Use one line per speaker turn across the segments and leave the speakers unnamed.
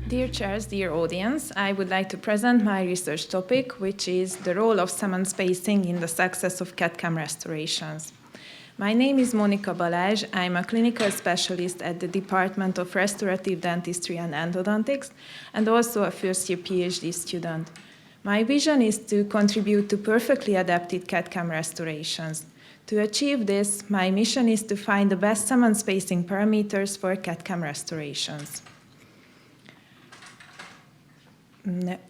Dear chairs, dear audience, I would like to present my research topic, which is the role of cement spacing in the success of CAD/CAM restorations. My name is Mónika Balázs. I'm a clinical specialist at the Department of Restorative Dentistry and Endodontics, and also a first-year PhD student. My vision is to contribute to perfectly adapted CAD/CAM restorations. To achieve this, my mission is to find the best cement spacing parameters for CAD/CAM restorations.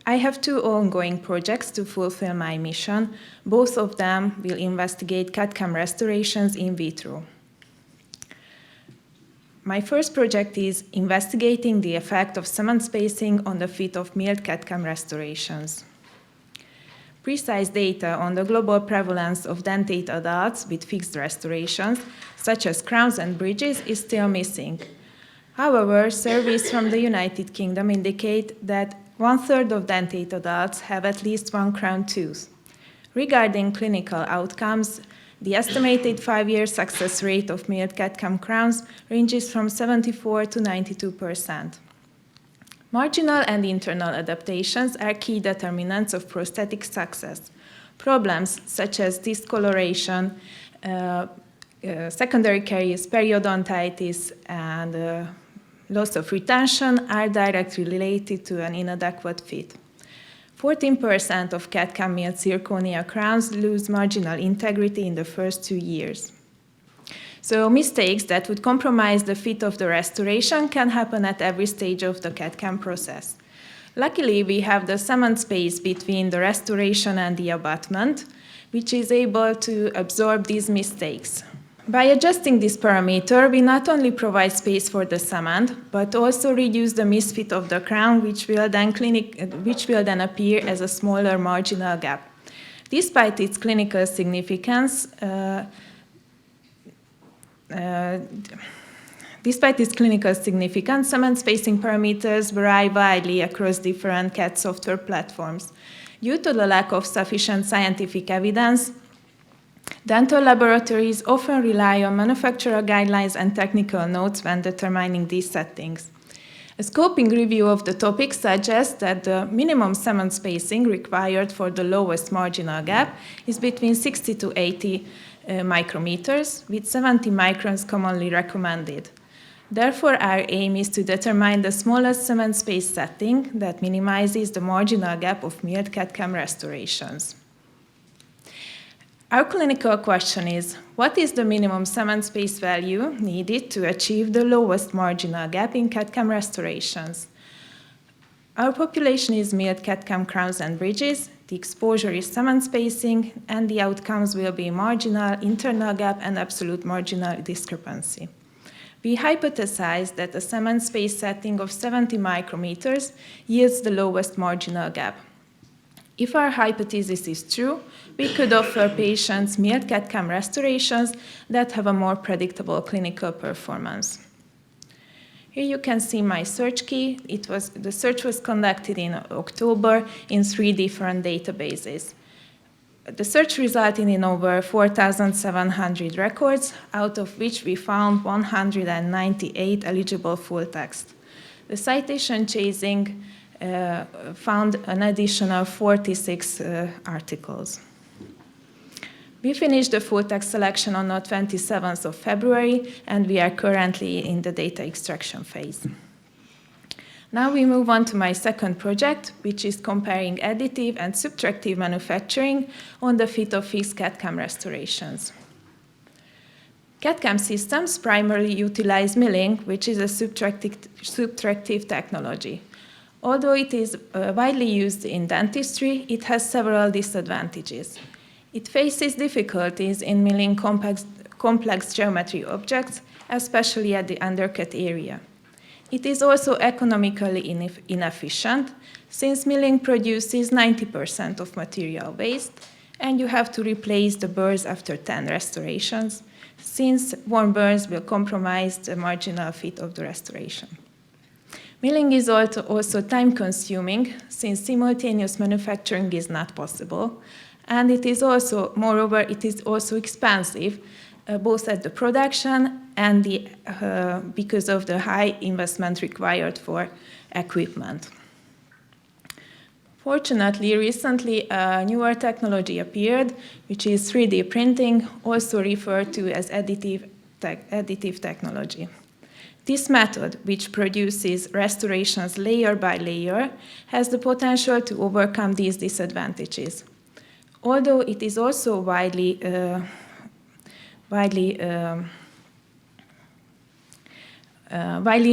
I have two ongoing projects to fulfill my mission. Both of them will investigate CAD/CAM restorations in vitro. My first project is investigating the effect of cement spacing on the fit of milled CAD/CAM restorations. Precise data on the global prevalence of dentate adults with fixed restorations, such as crowns and bridges, is still missing. However, surveys from the United Kingdom indicate that 1/3 of dentate adults have at least one crown tooth. Regarding clinical outcomes, the estimated 5-year success rate of milled CAD/CAM crowns ranges from 74% to 92%. Marginal and internal adaptations are key determinants of prosthetic success. Problems such as discoloration, secondary caries, periodontitis, and loss of retention are directly related to an inadequate fit. 14% of CAD/CAM milled zirconia crowns lose marginal integrity in the first 2 years. So mistakes that would compromise the fit of the restoration can happen at every stage of the CAD/CAM process. Luckily, we have the cement space between the restoration and the abutment, which is able to absorb these mistakes. By adjusting this parameter, we not only provide space for the cement, but also reduce the misfit of the crown, which will then appear as a smaller marginal gap. Despite its clinical significance, cement spacing parameters vary widely across different CAD software platforms. Due to the lack of sufficient scientific evidence, dental laboratories often rely on manufacturer guidelines and technical notes when determining these settings. A scoping review of the topic suggests that the minimum cement spacing required for the lowest marginal gap is between 60 to 80 micrometers, with 70 microns commonly recommended. Therefore, our aim is to determine the smallest cement space setting that minimizes the marginal gap of milled CAD/CAM restorations. Our clinical question is, what is the minimum cement space value needed to achieve the lowest marginal gap in CAD/CAM restorations? Our population is milled CAD/CAM crowns and bridges, the exposure is cement spacing, and the outcomes will be marginal, internal gap, and absolute marginal discrepancy. We hypothesize that a cement space setting of 70 micrometers yields the lowest marginal gap. If our hypothesis is true, we could offer patients milled CAD/CAM restorations that have a more predictable clinical performance. Here you can see my search key. The search was conducted in October in 3 different databases. The search resulted in over 4,700 records, out of which we found 198 eligible full text. The citation chasing found an additional 46 articles. We finished the full text selection on the 27th of February, and we are currently in the data extraction phase. Now we move on to my second project, which is comparing additive and subtractive manufacturing on the fit of fixed CAD/CAM restorations. CAD/CAM systems primarily utilize milling, which is a subtractive technology. Although it is widely used in dentistry, it has several disadvantages. It faces difficulties in milling complex geometry objects, especially at the undercut area. It is also economically inefficient, since milling produces 90% of material waste, and you have to replace the burrs after 10 restorations, since worn burrs will compromise the marginal fit of the restoration. Milling is also time-consuming, since simultaneous manufacturing is not possible, and moreover, it is also expensive, both at the production and because of the high investment required for equipment. Fortunately, recently a newer technology appeared, which is 3D printing, also referred to as additive technology. This method, which produces restorations layer by layer, has the potential to overcome these disadvantages. Although it is also widely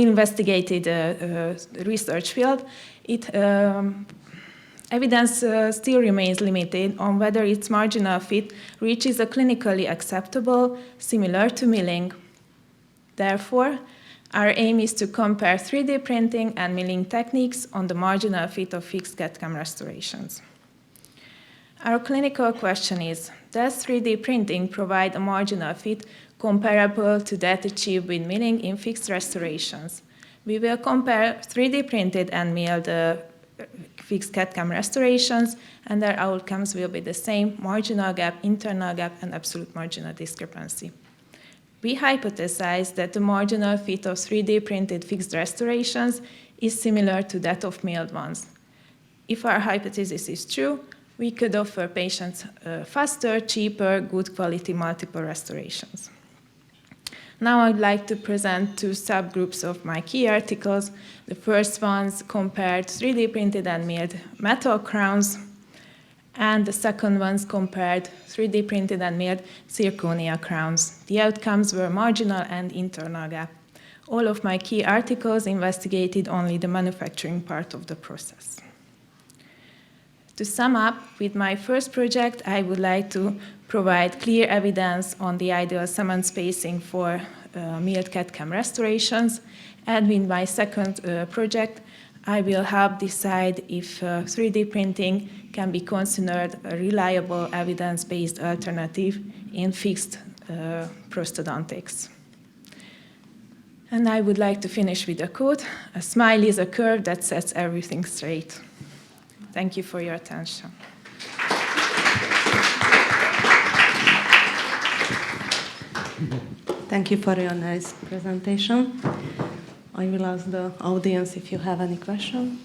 investigated research field, evidence still remains limited on whether its marginal fit reaches a clinically acceptable, similar to milling. Therefore, our aim is to compare 3D printing and milling techniques on the marginal fit of fixed CAD/CAM restorations. Our clinical question is, does 3D printing provide a marginal fit comparable to that achieved with milling in fixed restorations? We will compare 3D printed and milled fixed CAD/CAM restorations, and their outcomes will be the same: marginal gap, internal gap, and absolute marginal discrepancy. We hypothesize that the marginal fit of 3D printed fixed restorations is similar to that of milled ones. If our hypothesis is true, we could offer patients faster, cheaper, good quality multiple restorations. Now I'd like to present two subgroups of my key articles. The first ones compared 3D printed and milled metal crowns, and the second ones compared 3D printed and milled zirconia crowns. The outcomes were marginal and internal gap. All of my key articles investigated only the manufacturing part of the process. To sum up, with my first project, I would like to provide clear evidence on the ideal cement spacing for milled CAD/CAM restorations, and with my second project, I will help decide if 3D printing can be considered a reliable evidence-based alternative in fixed prosthodontics. And I would like to finish with a quote: "A smile is a curve that sets everything straight." Thank you for your attention.
Thank you for your nice presentation. I will ask the audience if you have any question.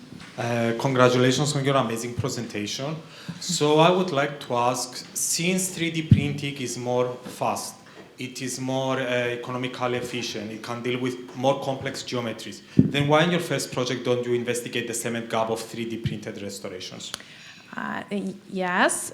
Congratulations on your amazing presentation. So I would like to ask, since 3D printing is more fast, it is more economically efficient, it can deal with more complex geometries, then why in your first project don't you investigate the cement gap of 3D printed restorations?
Yes.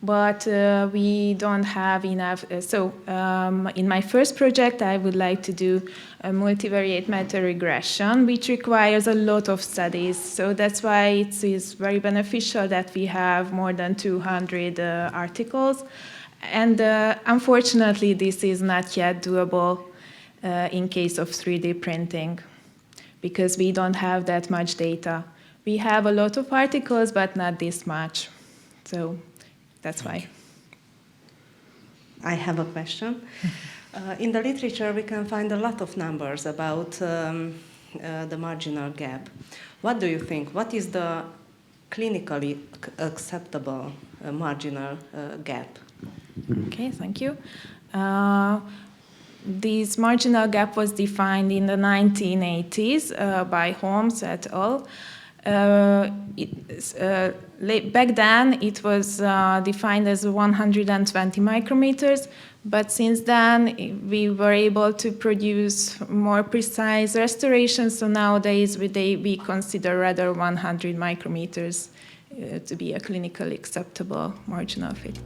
But we don't have enough. In my first project, I would like to do a multivariate matter regression, which requires a lot of studies. So that's why it is very beneficial that we have more than 200 articles. And unfortunately, this is not yet doable in case of 3D printing, because we don't have that much data. We have a lot of articles, but not this much. So that's why.
I have a question. In the literature, we can find a lot of numbers about the marginal gap. What do you think? What is the clinically acceptable marginal gap?
Okay, thank you. This marginal gap was defined in the 1980s by Holmes et al. Back then, it was defined as 120 micrometers, but since then, we were able to produce more precise restorations, so nowadays we consider rather 100 micrometers to be a clinically acceptable marginal fit.